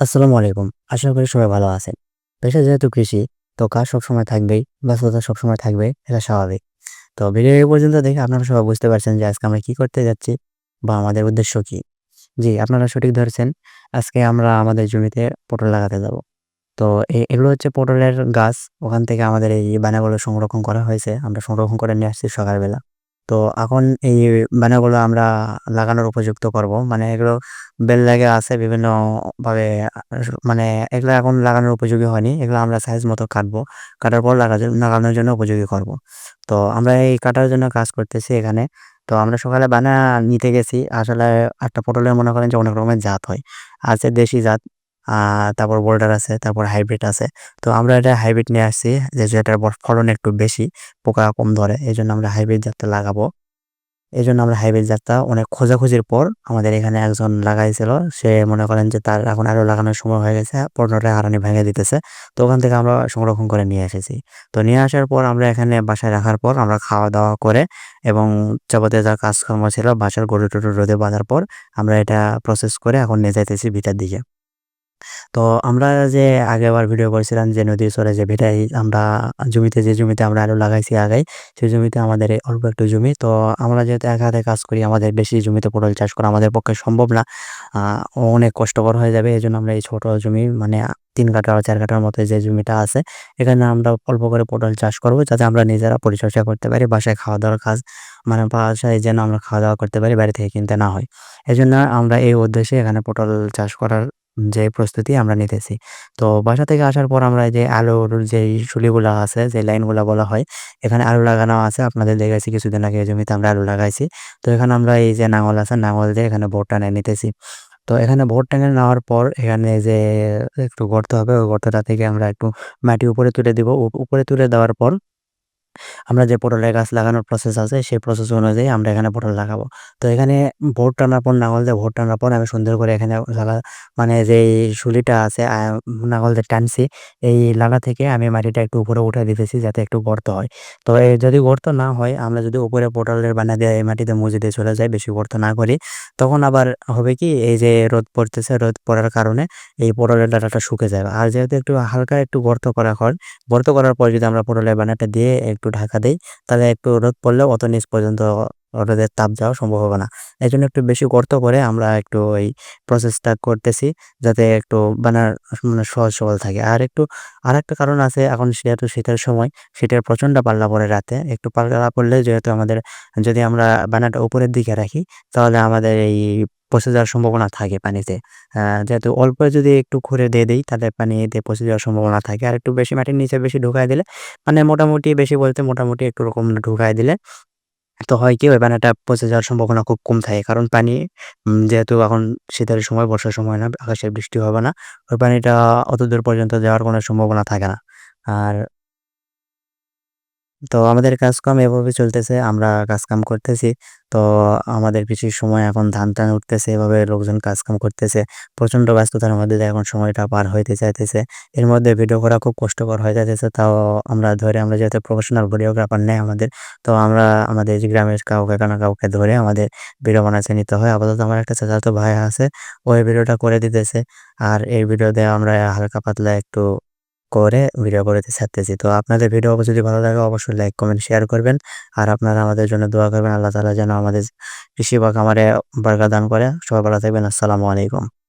আসসালামু আলাইকুম। আশা করি সবাই ভালো আছেন। পেশা যেহেতু কৃষি, তো কাজ সবসময় থাকবেই, ব্যস্ততা সবসময় থাকবেই, এটা স্বাভাবিক। তো ভিডিও এই পর্যন্ত দেখে আপনারা সবাই বুঝতে পারছেন যে আজকে আমরা কি করতে যাচ্ছি বা আমাদের উদ্দেশ্য কি। জি, আপনারা সঠিক ধরেছেন। আজকে আমরা আমাদের জমিতে পটল লাগাতে যাব। তো এগুলো হচ্ছে পটলের গাছ। ওখান থেকে আমাদের এই বানাগুলো সংরক্ষণ করা হয়েছে। আমরা সংরক্ষণ করে নিয়ে আসছি সকালবেলা। তো এখন এই বানাগুলো আমরা লাগানোর উপযুক্ত করব। মানে এগুলো বেল লেগে আছে বিভিন্নভাবে মানে এগুলো এখন লাগানোর উপযোগী হয়নি। এগুলো আমরা সাইজ মতো কাটবো। কাটার পর লাগানোর জন্য উপযোগী করব। তো আমরা এই কাটার জন্য কাজ করতেছি এখানে। তো আমরা সকালে নিতে গেছি। আসলে একটা পটলের মনে করেন যে অনেক রকমের জাত হয়। আছে দেশি জাত, আ তারপর বোল্ডার আছে, তারপর হাইব্রিড আছে। তো আমরা এটা হাইব্রিড নিয়ে আসছি যেটার ফলন একটু বেশি, পোকা কম ধরে। এজন্য আমরা হাইব্রিড জাতটা লাগাবো। এজন্য আমরা হাইব্রিড জাতটা অনেক খোঁজাখুঁজির পর আমাদের এখানে একজন লাগাইছিল। সে মনে করেন যে তার এখন আরো লাগানোর সময় হয়ে গেছে। পটলটা হারানি ভেঙে দিতেছে। তো ওখান থেকে আমরা সংরক্ষণ করে নিয়ে এসেছি। তো নিয়ে আসার পর আমরা এখানে বাসায় রাখার পর আমরা খাওয়া-দাওয়া করে এবং যাবতীয় যা কাজকর্ম ছিল বাসার গরু-টরু রোদে বাঁধার পর আমরা এটা প্রসেস করে এখন নিয়ে যাইতেছি ভিটার দিকে। তো আমরা যে আগেরবার ভিডিও করেছিলাম যে নদীর চরে যে ভেটাই আমরা যে জমিতে আমরা আলু লাগাইছি আগাই, সেই জমিতে আমাদের এই অল্প একটু জমি। তো আমরা যেহেতু একা হাতে কাজ করি, আমাদের বেশি জমিতে পটল চাষ করা আমাদের পক্ষে সম্ভব না। আ অনেক কষ্টকর হয়ে যাবে। এজন্য আমরা এই ছোট জমি মানে ৩ কাঠা বা ৪ কাঠার মতো যে জমিটা আছে, এখানে আমরা অল্প করে পটল চাষ করব যাতে আমরা নিজেরা পরিচর্যা করতে পারি। বাসায় খাওয়া-দাওয়ার কাজ মানে বাসায় যেন আমরা খাওয়া-দাওয়া করতে পারি, বাইরে থেকে কিনতে না হয়। এজন্য আমরা এই উদ্দেশ্যে এখানে পটল চাষ করার যে প্রস্তুতি আমরা নিতেছি। তো বাসা থেকে আসার পর আমরা এই যে আলুর যেই শুলিগুলা আছে, যে লাইনগুলা বলা হয়, এখানে আলু লাগানো আছে। আপনাদের দেখাইছি কিছুদিন আগে এই জমিতে আমরা আলু লাগাইছি। তো এখানে আমরা এই যে নাঙল আছে, নাঙল দিয়ে এখানে ভোট টানে নিতেছি। তো এখানে ভোট টেনে নেওয়ার পর এখানে যে একটু গর্ত হবে, ওই গর্তটা থেকে আমরা একটু মাটি উপরে তুলে দিব। উপরে তুলে দেওয়ার পর আমরা যে পটলের গাছ লাগানোর প্রসেস আছে সেই প্রসেস অনুযায়ী আমরা এখানে পটল লাগাবো। তো এখানে ভোট টানার পর লাঙল দিয়ে ভোট টানার পর আমি সুন্দর করে এখানে মানে যেই শুলিটা আছে লাঙল দিয়ে টানছি, এই লাগা থেকে আমি মাটিটা একটু উপরে উঠায় দিতেছি যাতে একটু গর্ত হয়। তো যদি গর্ত না হয় আমরা যদি উপরে পটলের বানা দিয়ে এই মাটিতে মুছে দিয়ে চলে যাই, বেশি গর্ত না করি, তখন আবার হবে কি এই যে রোদ পড়তেছে, রোদ পড়ার কারণে এই পটলের ডাঁটাটা শুকে যাবে। আর যেহেতু একটু হালকা একটু গর্ত করা হয়, গর্ত করার পর যদি আমরা পটলের বানাটা দিয়ে একটু ঢাকা দেই, তাহলে একটু রোদ পড়লেও অত নিচ পর্যন্ত রোদের তাপ যাওয়া সম্ভব হবে না। এজন্য একটু বেশি গর্ত করে আমরা একটু ওই প্রসেসটা করতেছি যাতে একটু বানার মানে সহজ সরল থাকে। আরেকটা কারণ আছে, এখন যেহেতু শীতের সময়, শীতের প্রচণ্ড পাল্লা পড়ে রাতে। একটু পাল্লা পড়লে যেহেতু আমাদের যদি আমরা বানাটা উপরের দিকে রাখি, তাহলে আমাদের এই পচে যাওয়ার সম্ভাবনা থাকে পানিতে। যেহেতু অল্প যদি একটু খুঁড়ে দিয়ে দেই, তাহলে পানিতে পচে যাওয়ার সম্ভাবনা থাকে। আর একটু বেশি মাটির নিচে বেশি ঢুকায় দিলে মানে মোটামুটি বেশি বলতে মোটামুটি একটু রকম ঢুকায় দিলে তো হয় কি ওই পানিটা পচে যাওয়ার সম্ভাবনা খুব কম থাকে। কারণ পানি যেহেতু এখন শীতের সময়, বর্ষার সময় না, আকাশে বৃষ্টি হবে না। ওই পানিটা অতদূর পর্যন্ত যাওয়ার কোনো সম্ভাবনা থাকে না। আর তো আমাদের কাজকাম এভাবে চলতেছে। আমরা কাজকাম করতেছি। তো আমাদের কৃষির সময় এখন ধান-টান উঠতেছে। এভাবে লোকজন কাজকাম করতেছে। প্রচণ্ড ব্যস্ততার মধ্যে দিয়ে এখন সময়টা পার হইতে চাইতেছে। এর মধ্যে ভিডিও করা খুব কষ্টকর হয়ে যাইতেছে। তাও আমরা যেহেতু প্রফেশনাল ভিডিওগ্রাফার নেই আমাদের। তো আমরা আমাদের যে গ্রামের কাউকে না কাউকে ধরে আমাদের ভিডিও বানাইতে নিতে হয়। আপাতত আমার একটা চাচাতো ভাই আছে। ওই ভিডিওটা করে দিতেছে। আর এই ভিডিওতে আমরা হালকা পাতলা একটু করে ভিডিও করে ছাড়তেছি। তো আপনাদের ভিডিও যদি ভালো লাগে অবশ্যই লাইক, কমেন্ট, শেয়ার করবেন। আর আপনারা আমাদের জন্য দোয়া করবেন। আল্লাহ তাআলা যেন আমাদের কৃষি বা খামারে বরকত দান করে। সবাই ভালো থাকবেন। আসসালামু আলাইকুম।